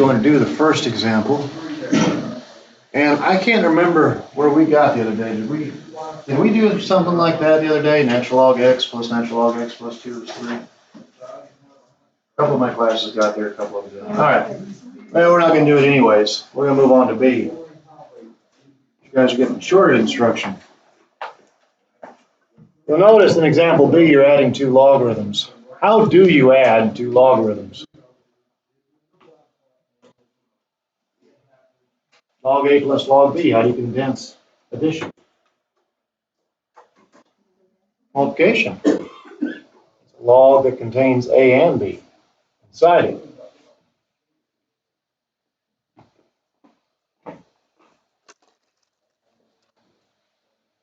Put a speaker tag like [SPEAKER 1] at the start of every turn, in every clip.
[SPEAKER 1] going to do the first example. And I can't remember where we got the other day. Did we do something like that the other day? Natural log x plus natural log x plus 2 is 3. A couple of my classes got there, a couple of them didn't. All right. Well, we're not going to do it anyways. We're going to move on to B. You guys are getting shorter instruction. You'll notice in example B, you're adding 2 logarithms. How do you add 2 logarithms? Log A plus log B, how do you condense addition? Multiplication. It's a log that contains A and B inside it.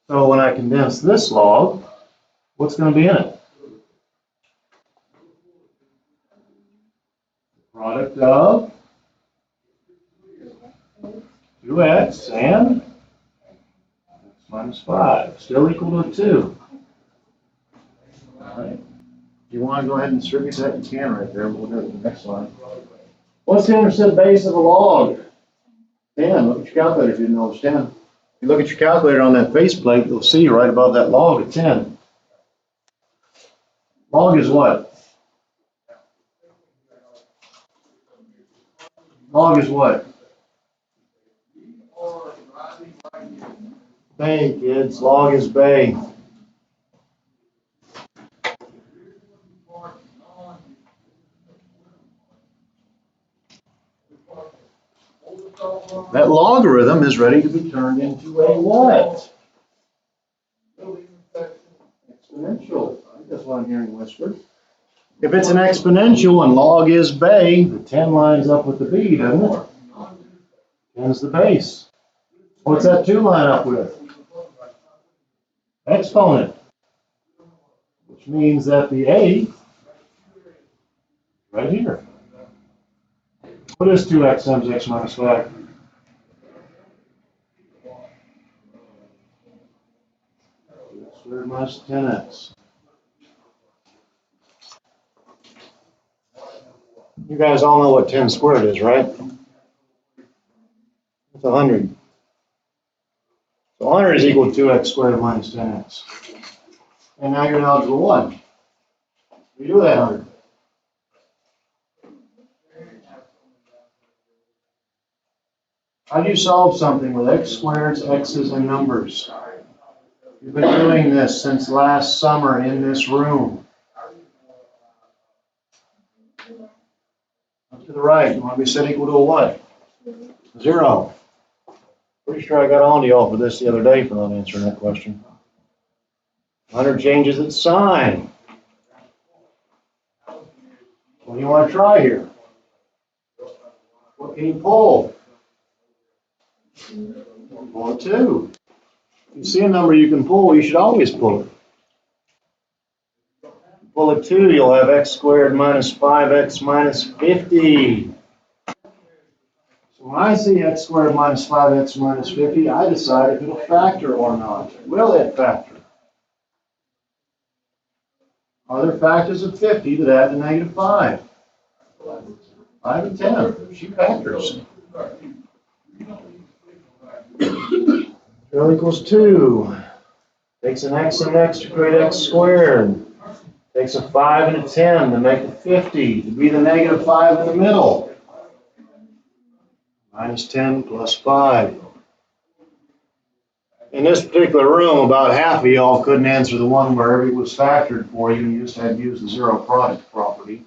[SPEAKER 1] So when I condense this log, what's going to be in it? The product of 2x and x minus 5, still equal to 2. All right. If you want to go ahead and distribute that, you can right there. We'll do it in the next line. What's the intercept base of a log? 10. Look at your calculator if you didn't know it's 10. If you look at your calculator on that faceplate, you'll see right above that log at 10. Log is what? Log is what? Bay, kids. Log is bay. That logarithm is ready to be turned into a what? Exponential. I think that's what I'm hearing whispered. If it's an exponential and log is bay, the 10 lines up with the b, doesn't it? 10 is the base. What's that 2 line up with? Exponent. Which means that the a right here. What is 2x times x minus 5? Squared minus 10x. You guys all know what 10 squared is, right? It's 100. So 100 is equal to 2x squared minus 10x. And now you're in algebra 1. You do that 100. How do you solve something with x squareds, x's, and numbers? You've been doing this since last summer in this room. Up to the right, you want to be set equal to a what? 0. Pretty sure I got on to y'all for this the other day for not answering that question. 100 changes its sign. What do you want to try here? What can you pull? Pull a 2. If you see a number you can pull, you should always pull it. Pull a 2, you'll have x squared minus 5x minus 50. So when I see x squared minus 5x minus 50, I decide if it'll factor or not. Will it factor? Are there factors of 50 that add to negative 5? 5 and 10. She factors. 0 equals 2. Takes an x and x to create x squared. Takes a 5 and a 10 to make a 50, to be the negative 5 in the middle. Minus 10 plus 5. In this particular room, about half of y'all couldn't answer the one where it was factored for you and you just had to use the 0 product property.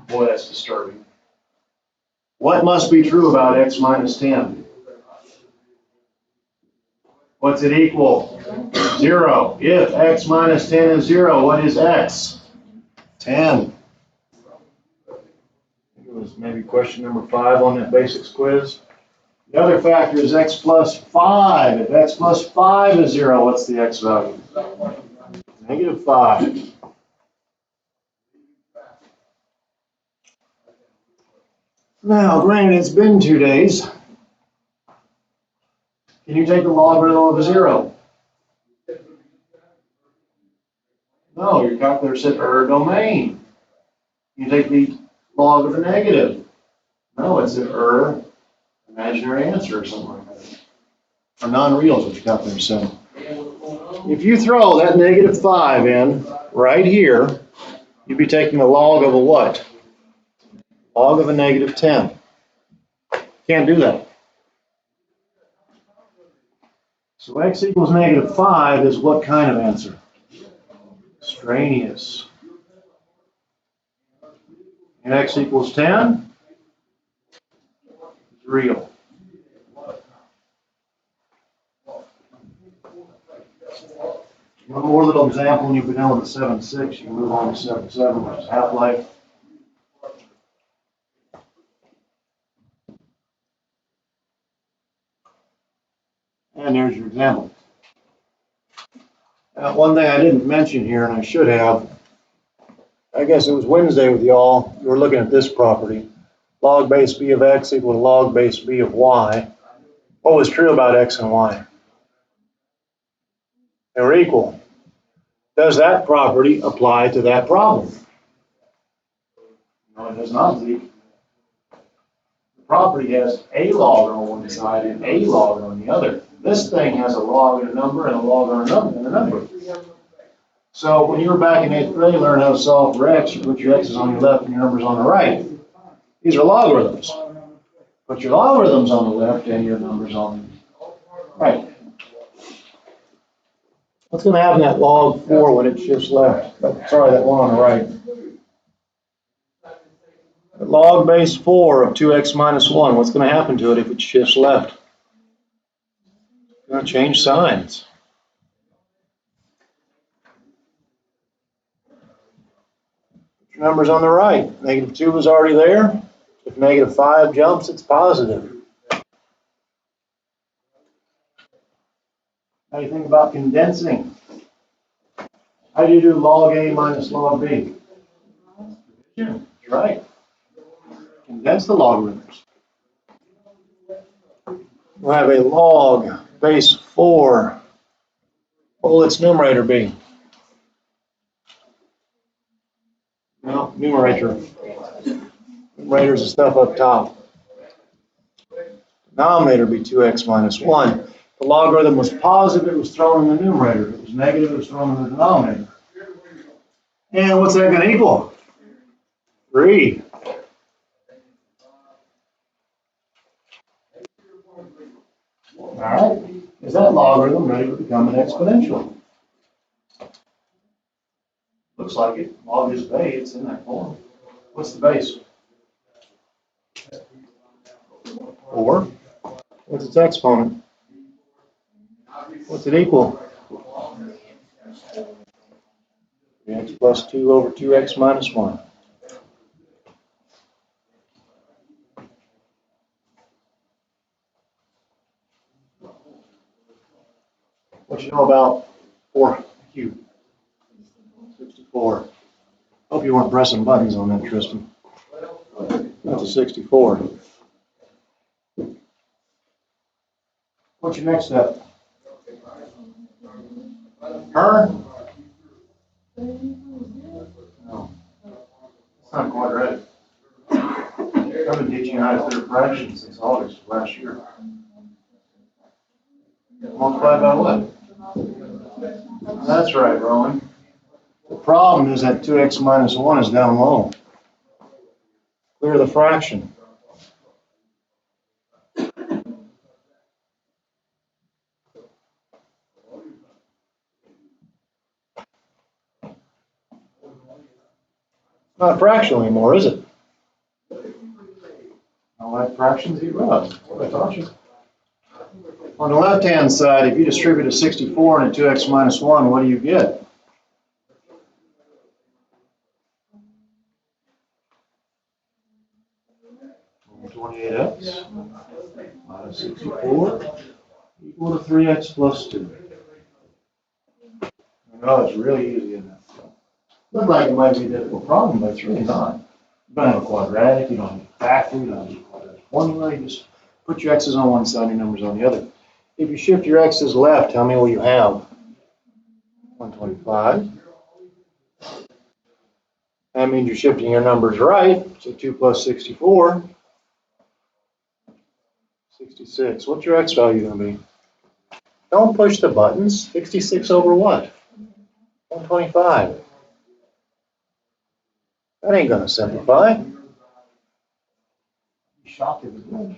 [SPEAKER 1] Boy, that's disturbing. What must be true about x minus 10? What's it equal? 0. If x minus 10 is 0, what is x? 10. I think it was maybe question number 5 on that basics quiz. The other factor is x plus 5. If x plus 5 is 0, what's the x value? Negative 5. Now, granted, it's been 2 days. Can you take the logarithm of a 0? No, your calculator said error domain. You take the log of a negative. No, No, it's an imaginary answer or something like that. Or non-real is what you got there, so. If you throw that -5 in right here, you'd be taking the log of a what? Log of a -10. Can't do that. So x equals -5 is what kind of answer? Extraneous. And x equals 10 is real. One more little example, and you'll be done with the 7.6. You can move on to 7.7, which is half-life. And there's your example. Now, one thing I didn't mention here, and I should have, I guess it was Wednesday with y'all, you were looking at this property. Log base b of x equal to log base b of y. What was true about x and y? They were equal. Does that property apply to that problem? No, it does not, Zeke. The property has a log on one side and a log on the other. This thing has a log and a number and a log on a number. So when you were back in 8th grade, learning how to solve for x, you put your x's on your left and your numbers on the right. These are logarithms. Put your logarithms on the left and your numbers on the right. What's going to happen to that log 4 when it shifts left? Sorry, that one on the right. The log base 4 of 2x minus 1, what's going to happen to it if it shifts left? It's going to change signs. Put your numbers on the right. -2 was already there. If -5 jumps, it's positive. How do you think about condensing? How do you do log A minus log B? Division, right. Condense the logarithms. We'll have a log base 4. What will its numerator be? No, numerator. Numerator is the stuff up top. Denominator be 2x minus 1. The logarithm was positive, it was thrown in the numerator. If it was negative, it was thrown in the denominator. And what's that going to equal? 3. All right. Is that logarithm ready to become an exponential? Looks like it. Log is base, it's in that form. What's the base? 4. What's its exponent? What's it equal? 3x plus 2 over 2x minus 1. What you know about 4 cubed? 64. Hope you weren't pressing buttons on that, Tristan. That's a 64. What's your next step? Turn? No. It's not quadratic. I've been teaching how to clear fractions since August of last year. Multiplied by what? That's right, Rowan. The problem is that 2x minus 1 is down low. Clear the fraction. Not fractional anymore, is it? I like fractions, eat rubs. That's what I taught you. On the left-hand side, if you distribute a 64 into 2x minus 1, what do you get? 28x minus 64 equal to 3x plus 2. I know it's really easy, isn't it? Looks like it might be a difficult problem, but it's really not. You don't have a quadratic, you don't need a factor, you don't need a quadratic formula, you just put your x's on one side and your numbers on the other. If you shift your x's left, how many will you have? 125. That means you're shifting your numbers right, so 2 plus 64. 66. What's your x value going to be? Don't push the buttons. 66 over what? 125. That ain't going to simplify. Shocked if it would.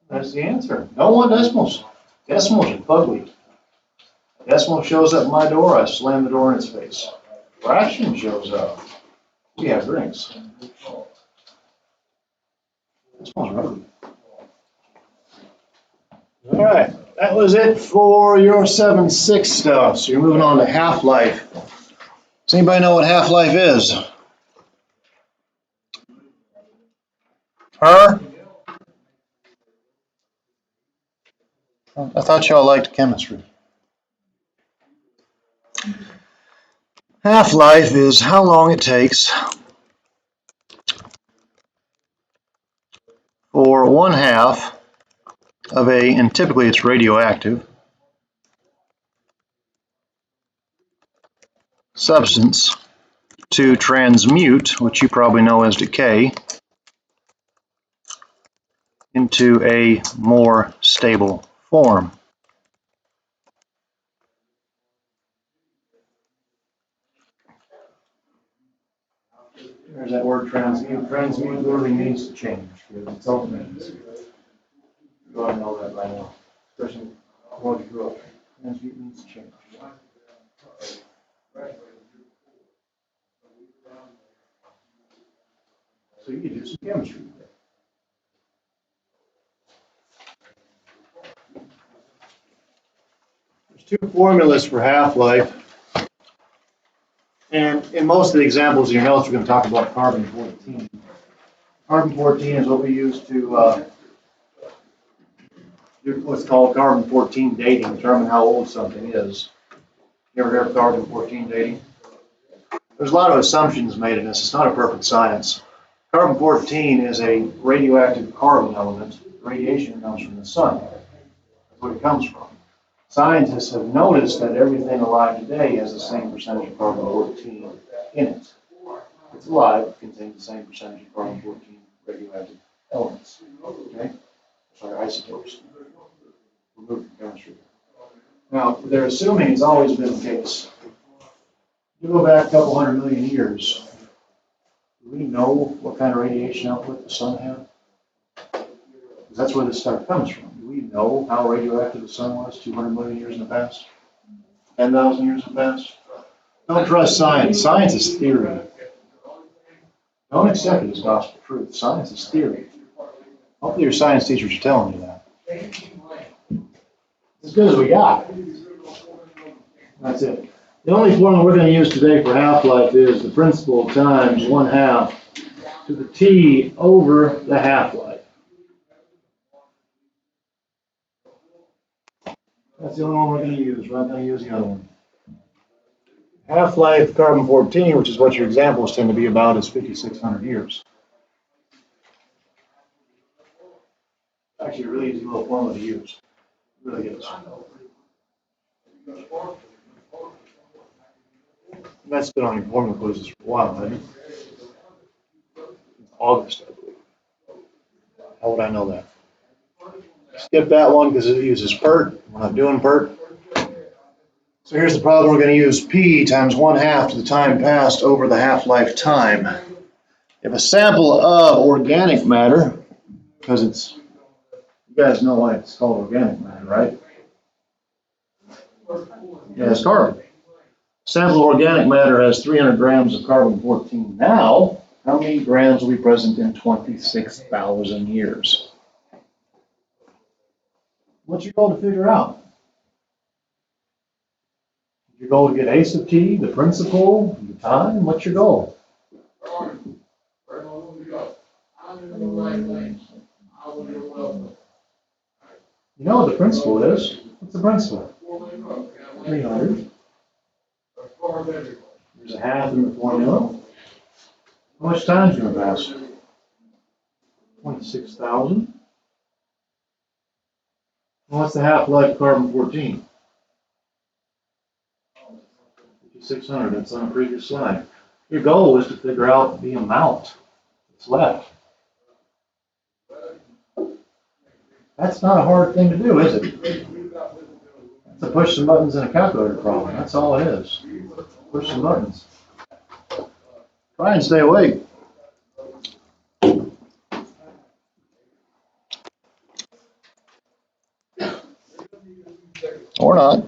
[SPEAKER 1] That's the answer. Don't want decimals. Decimals are ugly. A decimal shows up at my door, I slam the door in its face. Fraction shows up. We have drinks. Decimals are ugly. All right, that was it for your 7-6 stuff. So you're moving on to half-life. Does anybody know what half-life is? Her? I thought y'all liked chemistry. Half-life is how long it takes for one half of a, and typically it's radioactive, substance to transmute, which you probably know as decay, into a more stable form. There's that word transmute. Transmute literally means to change. It's all it means. You ought to know that by now, especially when you grew up. Transmute means to change. So you can do some chemistry with it. There's two formulas for half-life. And in most of the examples in your notes, we're going to talk about carbon-14. Carbon-14 is what we use to do what's called carbon-14 dating, determine how old something is. You ever heard of carbon-14 dating? There's a lot of assumptions made in this. It's not a perfect science. Carbon-14 is a radioactive carbon element. Radiation comes from the sun. That's what it comes from. Scientists have noticed that everything alive today has the same percentage of carbon-14 in it. It's alive, it contains the same percentage of carbon-14 radioactive elements. Okay? Sorry, isotopes. Removed from chemistry. Now, they're assuming it's always been the case. You go back a couple hundred million years, do we know what kind of radiation output the sun had? Because that's where this stuff comes from. Do we know how radioactive the sun was 200 million years in the past? 10,000 years in the past? Don't trust science. Science is theory. Don't accept it as gospel truth. Science is theory. Hopefully your science teachers are telling you that. As good as we got. That's it. The only formula we're going to use today for half-life is the principal times 1/2 to the T over the half-life. That's the only one we're going to use. We're not going to use the other one. Half-life carbon-14, which is what your examples tend to be about, is 5,600 years. Actually, a really easy little formula to use. Really good. That's been on your formula quizzes for a while, hasn't it? August, I believe. How would I know that? Skip that one because it uses PERT. We're not doing PERT. So here's the problem. We're going to use P times 1/2 to the time passed over the half-life time. If a sample of organic matter, because it's, you guys know why it's called organic matter, right? Yeah, it's carbon. Sample of organic matter has 300 grams of carbon-14 now. How many grams will be present in 26,000 years? What's your goal to figure out? Your goal to get A sub T, the principal, the time? What's your goal? You know what the principal is. What's the principal? 300. There's a half in the formula. How much time is going to pass? 26,000. What's the half-life of carbon-14? 5,600. That's on the previous slide. Your goal is to figure out the amount that's left. That's not a hard thing to do, is it? It's to push some buttons in a calculator problem. That's all it is. Push some buttons. Try and stay awake. Or not.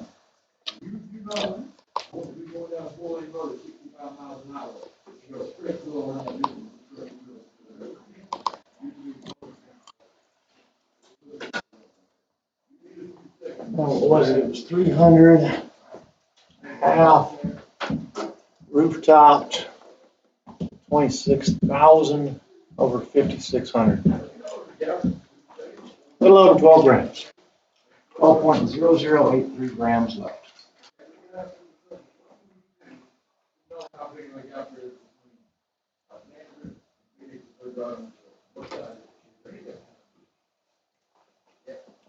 [SPEAKER 1] What was it? It was 300, half, roof-topped, 26,000 over 5,600. A little over 12 grams. 12.0083 grams left.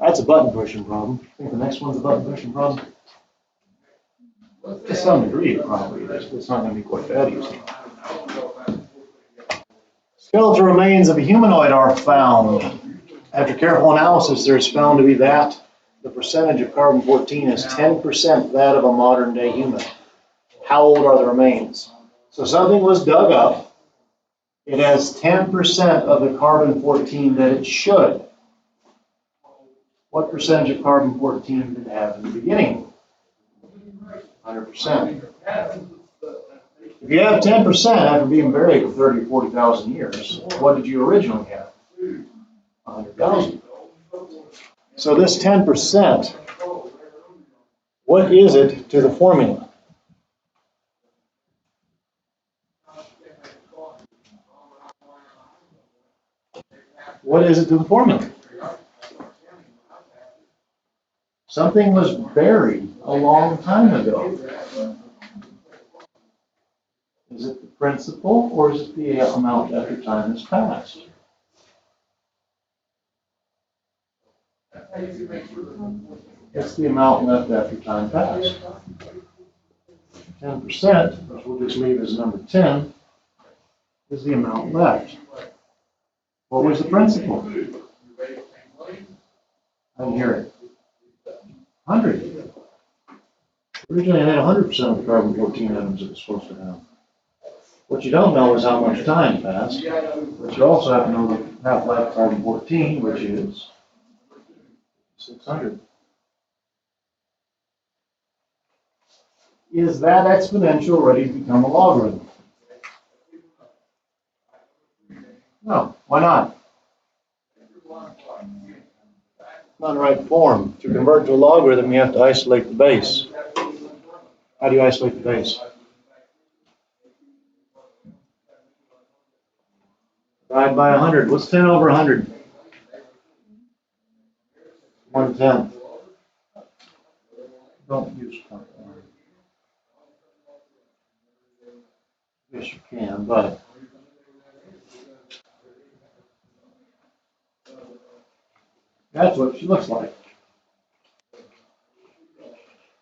[SPEAKER 1] That's a button pushing problem. I think the next one's a button pushing problem. To some degree, it probably is. It's not going to be quite that easy. Skeletal remains of a humanoid are found. After careful analysis, there is found to be that the percentage of carbon-14 is 10% that of a modern-day human. How old are the remains? So something was dug up. It has 10% of the carbon-14 that it should. What percentage of carbon-14 did it have in the beginning? 100%. If you have 10% after being buried for 30 or 40,000 years, what did you originally have? 100,000. So this 10%, what is it to the formula? What is it to the formula? Something was buried a long time ago. Is it the principal or is it the amount after time has passed? It's the amount left after time passed. 10%, which we'll just leave as number 10, is the amount left. What was the principal? I didn't hear it. 100. Originally, I had 100% of the carbon-14 atoms it was supposed to have. What you don't know is how much time passed, but you also have to know the half-life carbon-14, which is 600. Is that exponential ready to become a logarithm? No. Why not? Not in the right form. To convert to a logarithm, you have to isolate the base. How do you isolate the base? Divide by 100. What's 10 over 100? 1/10. Don't use calculator. Yes, you can, but that's what she looks like.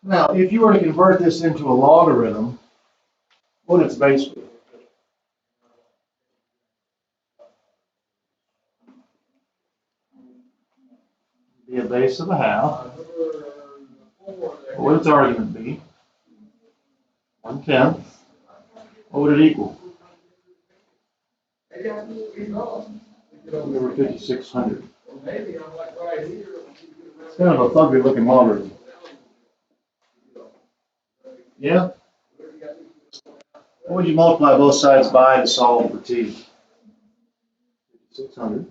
[SPEAKER 1] Now, if you were to convert this into a logarithm, what would its base be? Be a base of a half. What would its argument be? 1/10. What would it equal? Over 5,600. It's kind of a fugly looking logarithm. Yeah? What would you multiply both sides by to solve for t? 600.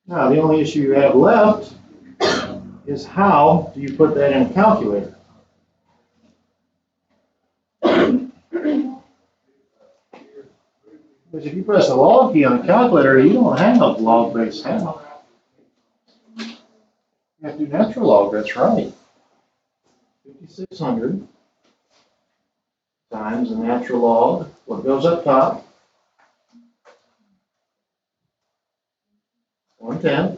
[SPEAKER 1] Now, the only issue you have left is how do you put that in a calculator? Because if you press the log key on a calculator, you don't have log base half. You have to do natural log, that's right. 5,600 times the natural log, what goes up top, 1/10,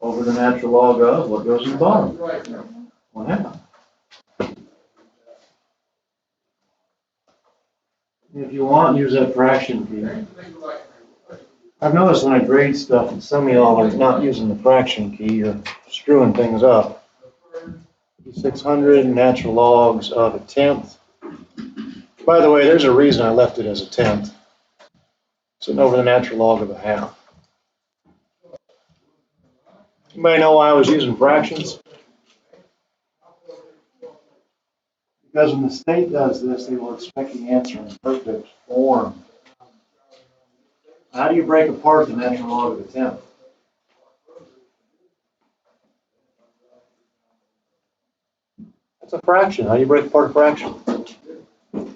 [SPEAKER 1] over the natural log of what goes in the bottom, 1/2. If you want, use that fraction key. I've noticed when I grade stuff that some of y'all are not using the fraction key, you're screwing things up. 600 natural logs of a tenth. By the way, there's a reason I left it as a tenth. Sitting over the natural log of a half. Anybody know why I was using fractions? Because when the state does this, they will expect the answer in perfect form. How do you break apart the natural log of a tenth? That's a fraction. How do you break apart a fraction? The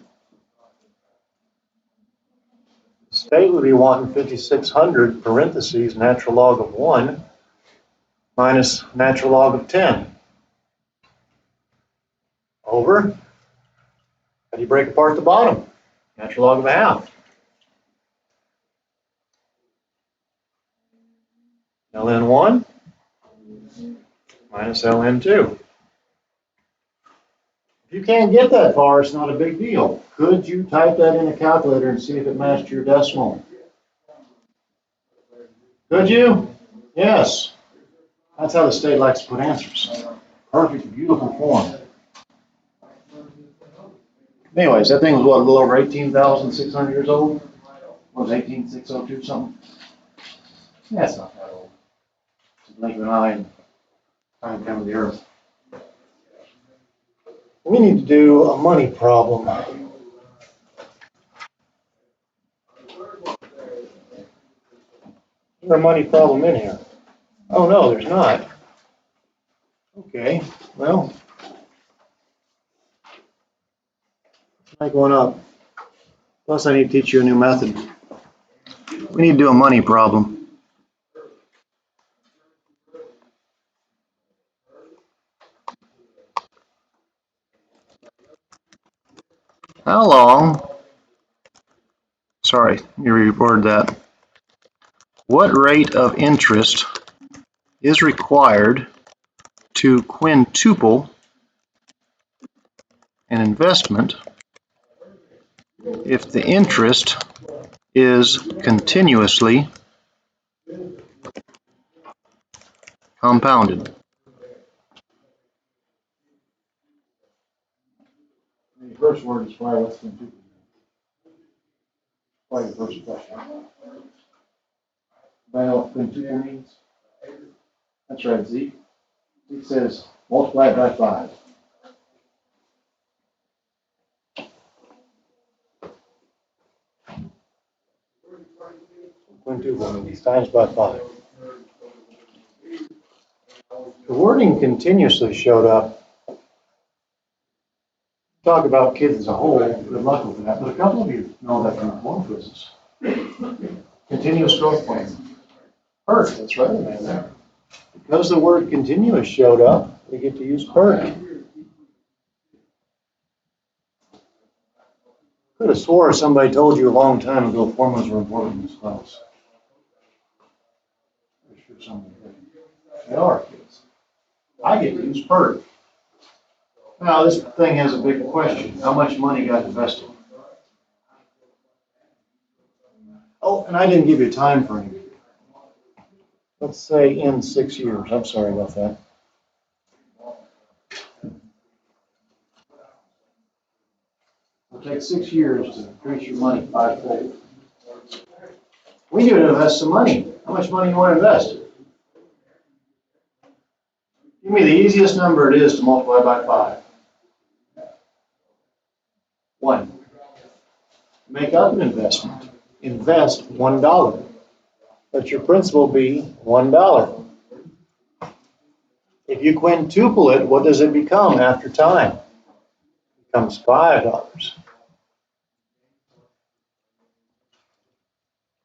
[SPEAKER 1] state would be wanting 5,600 parentheses natural log of 1 minus natural log of 10 over. How do you break apart the bottom? Natural log of a half. ln1 minus ln2. If you can't get that far, it's not a big deal. Could you type that in a calculator and see if it matched your decimal? Could you? Yes. That's how the state likes to put answers. Perfect, beautiful form. Anyways, that thing was what, a little over 18,600 years old? What was 18,602 something? Yeah, it's not that old. It's a blink of an eye and time come to the earth. We need to do a money problem. Is there a money problem in here? Oh no, there's not. Okay, well, make one up. Plus I need to teach you a new method. We need to do a money problem. How long, sorry, let me reword that. What rate of interest is required to quintuple an investment if the interest is continuously compounded? The first word is probably less than 2%. Probably the first question. Anybody know what quintuple means? That's right, Zeke. Zeke says multiply it by 5. Quintuple means times by 5. The wording continuously showed up. Talk about kids as a whole, good luck with that. But a couple of you know that from one quizzes. Continuous growth plan. PERT, that's right, man. There. Because the word continuous showed up, we get to use PERT. Could have swore somebody told you a long time ago formulas were important in this class. I'm sure somebody did. They are kids. I get to use PERT. Now, this thing has a big question. How much money got invested? Oh, and I didn't give you a time frame. Let's say in 6 years. I'm sorry about that. It'll take 6 years to increase your money 5-fold. We need to invest some money. How much money you want to invest? Give me the easiest number it is to multiply by 5. 1. Make up an investment. Invest $1. Let your principal be $1. If you quintuple it, what does it become after time? It becomes $5.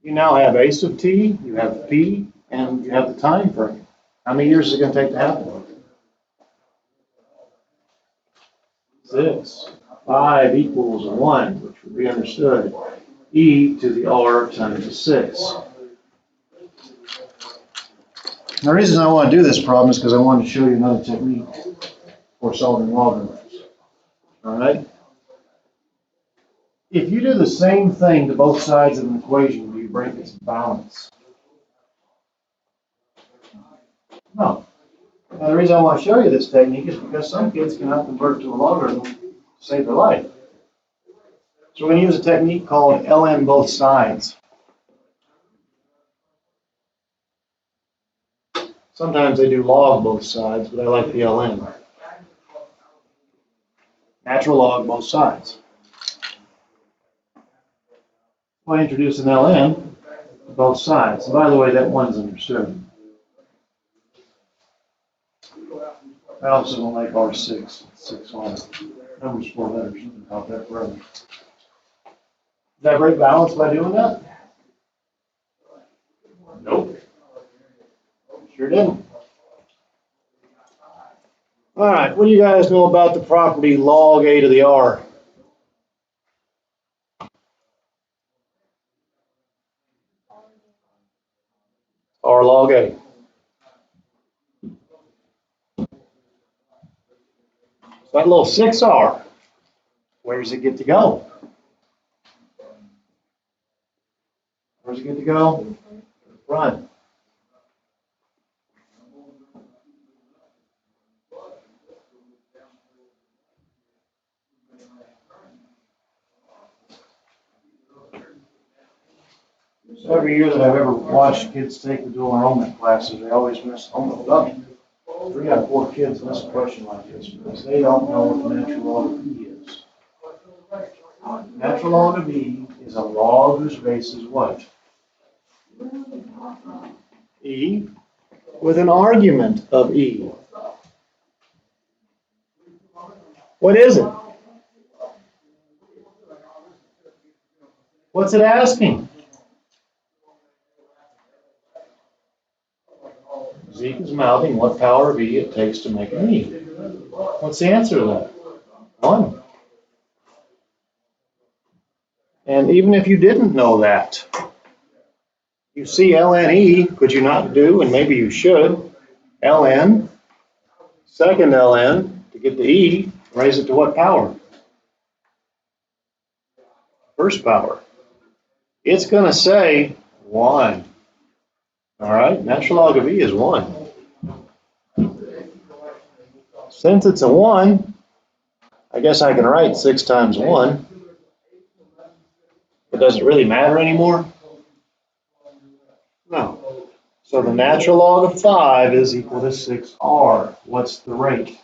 [SPEAKER 1] You now have A sub t, you have P, and you have the time frame. How many years is it going to take to happen? 6. 5 equals 1, which would be understood. E to the R times 6. The reason I want to do this problem is because I want to show you another technique for solving logarithms. All right? If you do the same thing to both sides of an equation, do you break its balance? No. Now, the reason I want to show you this technique is because some kids cannot convert to a logarithm to save their life. So we're going to use a technique called ln both sides. Sometimes they do log both sides, but I like the ln. Natural log both sides. I'll introduce an ln to both sides. And by the way, that one's understood. I also don't like R6. 6 on it. Numbers 4 letters. You can count that forever. Did I break balance by doing that? Nope. Sure didn't. All right, what do you guys know about the property log a to the r? R log a. So that little 6r, where does it get to go? Where does it get to go? Front. So every year that I've ever watched kids take the dual enrollment classes, they always miss almost up. 3 out of 4 kids miss a question like this because they don't know what the natural log of e is. Natural log of e is a log whose base is what? E with an argument of e. What is it? What's it asking? Zeke is mouthing what power of e it takes to make an e. What's the answer to that? 1. And even if you didn't know that, you see ln e, could you not do, and maybe you should, ln, second ln, to get the e, raise it to what power? First power. It's going to say 1. All right, natural log of e is 1. Since it's a 1, I guess I can write 6 times 1. But does it really matter anymore? No. So the natural log of 5 is equal to 6r. What's the rate?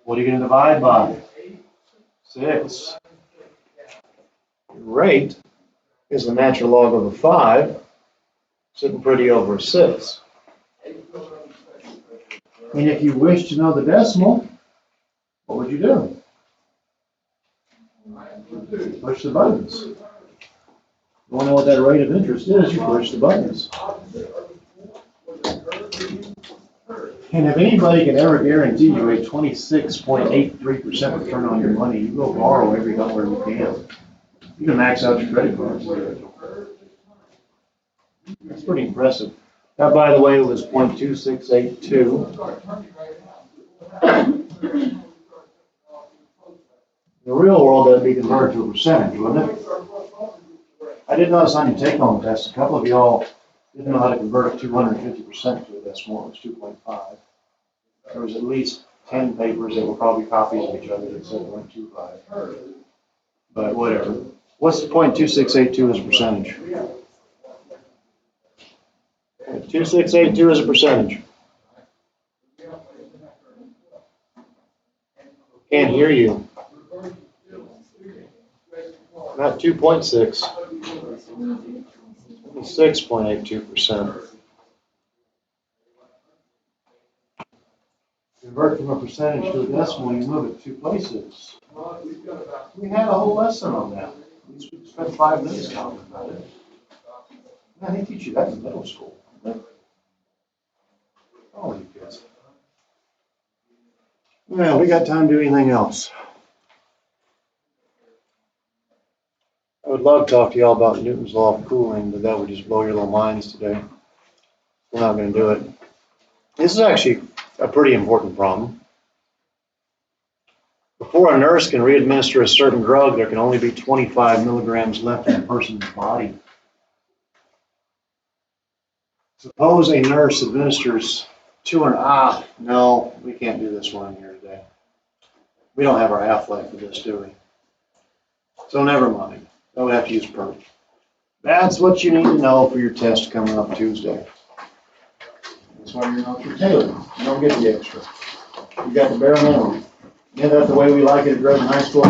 [SPEAKER 1] What are you going to divide by? 6. The rate is the natural log of a 5, sitting pretty over a 6. And if you wish to know the decimal, what would you do? Push the buttons. You want to know what that rate of interest is, you push the buttons. And if anybody can ever guarantee you a 26.83% return on your money, you go borrow every dollar you can. You can max out your credit cards. That's pretty impressive. That, by the way, was 0.2682. In the real world, that'd be converted to a percentage, wouldn't it? I did notice on your take-home test, a couple of y'all didn't know how to convert a 250% to a decimal. It was 2.5. There was at least 10 papers that were probably copies of each other that said 0.25. But whatever. What's 0.2682 as a percentage? 0.2682 is a percentage. Can't hear you. Not 2.6. 6.82%. Convert from a percentage to a decimal, you move it 2 places. We had a whole lesson on that. We spent 5 minutes talking about it. Man, they teach you that in middle school. Oh, you kids. Well, we got time to do anything else. I would love to talk to y'all about Newton's law of cooling, but that would just blow your little minds today. We're not going to do it. This is actually a pretty important problem. Before a nurse can re-administer a certain drug, there can only be 25 milligrams left in a person's body. Suppose a nurse administers 200, no, we can't do this one here today. We don't have our half-life for this, do we? So never mind. I would have to use PERT. That's what you need to know for your test coming up Tuesday. That's why you're not tailored. You don't get the extra. You got the bare minimum. Isn't that the way we like it at Dresden High School?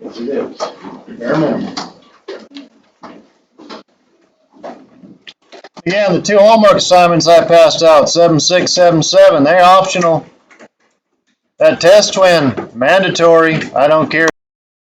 [SPEAKER 1] Yes, it is. Bare minimum. Yeah, the 2 homework assignments I passed out, 7, 6, 7, 7, they're optional. That test twin, mandatory. I don't care.